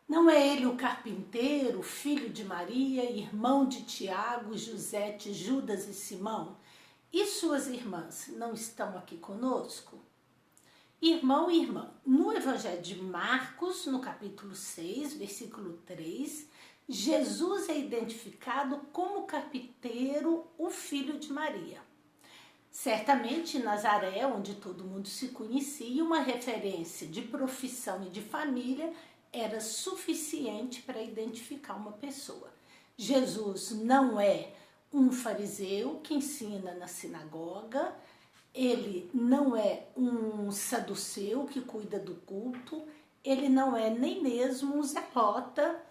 Não é ele o carpinteiro, filho de Maria, irmão de Tiago, José, Judas e Simão? E suas irmãs não estão aqui conosco? Irmão e irmã, no Evangelho de Marcos, no capítulo 6, versículo 3, Jesus é identificado como carpinteiro, o filho de Maria. Certamente, em Nazaré, onde todo mundo se conhecia, uma referência de profissão e de família era suficiente para identificar uma pessoa. Jesus não é um fariseu que ensina na sinagoga, ele não é um saduceu que cuida do culto, ele não é nem mesmo um zelota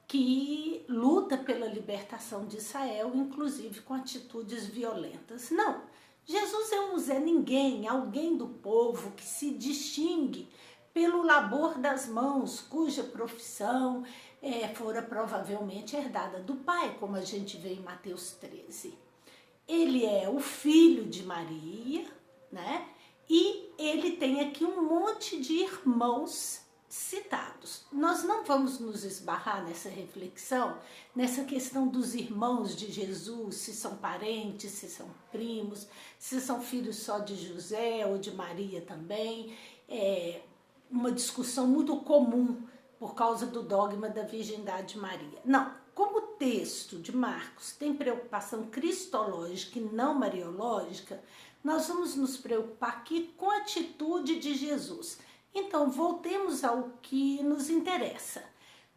que luta pela libertação de Israel, inclusive com atitudes violentas. Não, Jesus é um Zé Ninguém, alguém do povo que se distingue pelo labor das mãos, cuja profissão fora provavelmente herdada do pai, como a gente vê em Mateus 13. Ele é o filho de Maria, né? E ele tem aqui um monte de irmãos citados. Nós não vamos nos esbarrar nessa reflexão, nessa questão dos irmãos de Jesus, se são parentes, se são primos, se são filhos só de José ou de Maria também. É uma discussão muito comum por causa do dogma da virgindade de Maria. Não, como o texto de Marcos tem preocupação cristológica e não mariológica, nós vamos nos preocupar aqui com a atitude de Jesus. Então, voltemos ao que nos interessa.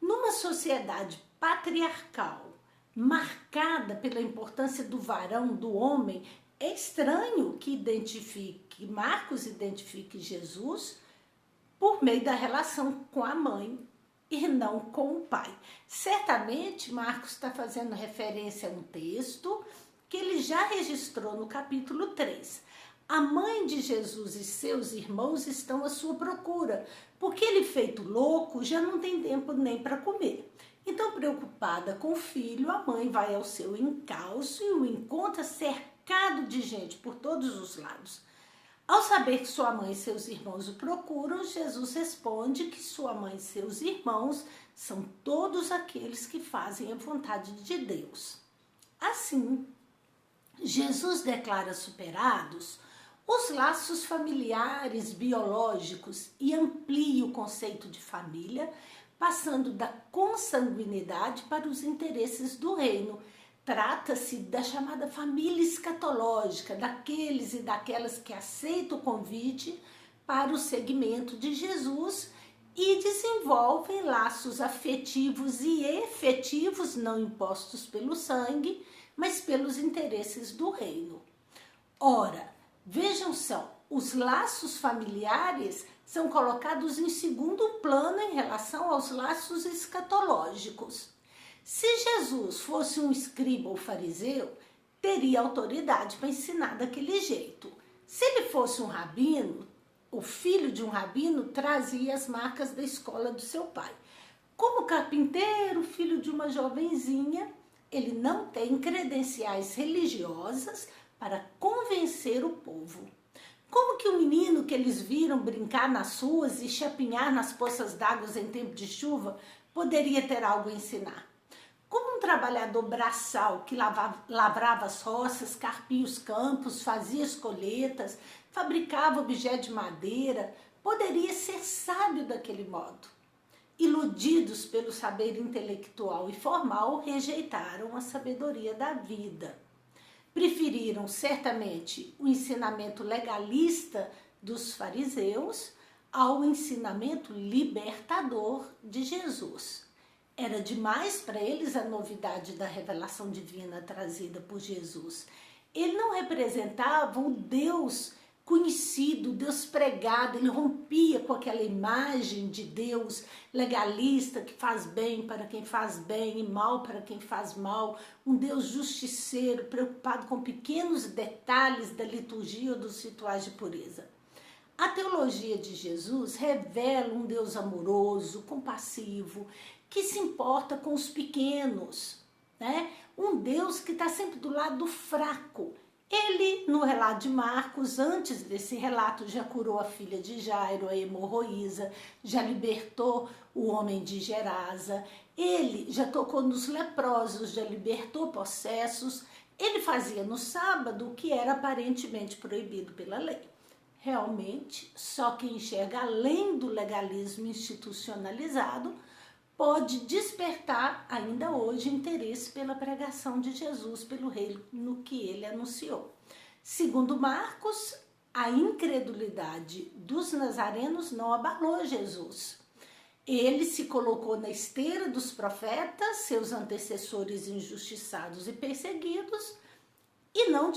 Numa sociedade patriarcal, marcada pela importância do varão, do homem, é estranho que Marcos identifique Jesus por meio da relação com a mãe e não com o pai. Certamente, Marcos está fazendo referência a um texto que ele já registrou no capítulo 3. A mãe de Jesus e seus irmãos estão à sua procura, porque ele, feito louco, já não tem tempo nem para comer. Então, preocupada com o filho, a mãe vai ao seu encalço e o encontra cercado de gente por todos os lados. Ao saber que sua mãe e seus irmãos o procuram, Jesus responde que sua mãe e seus irmãos são todos aqueles que fazem a vontade de Deus. Assim, Jesus declara superados os laços familiares, biológicos e amplia o conceito de família, passando da consanguinidade para os interesses do reino. Trata-se da chamada família escatológica, daqueles e daquelas que aceitam o convite para o seguimento de Jesus e desenvolvem laços afetivos e efetivos, não impostos pelo sangue, mas pelos interesses do reino. Ora, vejam só, os laços familiares são colocados em segundo plano em relação aos laços escatológicos. Se Jesus fosse um escriba ou fariseu, teria autoridade para ensinar daquele jeito. Se ele fosse um rabino, o filho de um rabino trazia as marcas da escola do seu pai. Como carpinteiro, filho de uma jovenzinha, ele não tem credenciais religiosas para convencer o povo. Como que o menino que eles viram brincar nas ruas e chapinhar nas poças d'água em tempo de chuva poderia ter algo a ensinar? Como um trabalhador braçal que lavrava as roças, carpia os campos, fazia as colheitas, fabricava objetos de madeira, poderia ser sábio daquele modo? Iludidos pelo saber intelectual e formal, rejeitaram a sabedoria da vida. Preferiram certamente o ensinamento legalista dos fariseus ao ensinamento libertador de Jesus. Era demais para eles a novidade da revelação divina trazida por Jesus. Ele não representava um Deus conhecido, Deus pregado, ele rompia com aquela imagem de Deus legalista que faz bem para quem faz bem e mal para quem faz mal, um Deus justiceiro, preocupado com pequenos detalhes da liturgia ou dos rituais de pureza. A teologia de Jesus revela um Deus amoroso, compassivo, que se importa com os pequenos, né? Um Deus que está sempre do lado do fraco, Ele, no relato de Marcos, antes desse relato, já curou a filha de Jairo, a hemorroísa, já libertou o homem de Gerasa, ele já tocou nos leprosos, já libertou possessos, ele fazia no sábado o que era aparentemente proibido pela lei. Realmente, só quem enxerga além do legalismo institucionalizado pode despertar ainda hoje interesse pela pregação de Jesus, pelo reino que ele anunciou. Segundo Marcos, a incredulidade dos nazarenos não abalou Jesus. Ele se colocou na esteira dos profetas, seus antecessores injustiçados e perseguidos, e não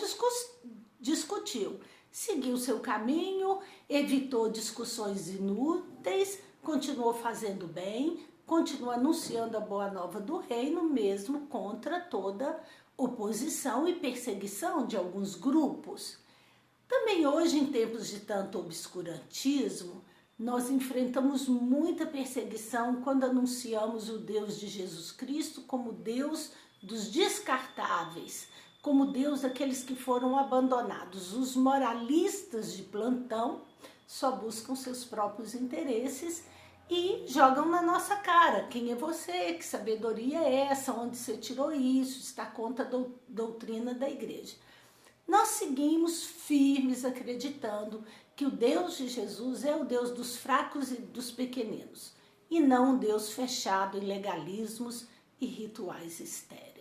discutiu. Seguiu seu caminho, evitou discussões inúteis, continuou fazendo bem, continua anunciando a boa nova do reino, mesmo contra toda oposição e perseguição de alguns grupos. Também hoje, em tempos de tanto obscurantismo, nós enfrentamos muita perseguição quando anunciamos o Deus de Jesus Cristo como Deus dos descartáveis, como Deus daqueles que foram abandonados. Os moralistas de plantão só buscam seus próprios interesses e jogam na nossa cara. Quem é você? Que sabedoria é essa? Onde você tirou isso? Está contra a doutrina da igreja. Nós seguimos firmes acreditando que o Deus de Jesus é o Deus dos fracos e dos pequeninos, e não um Deus fechado em legalismos e rituais estéreis.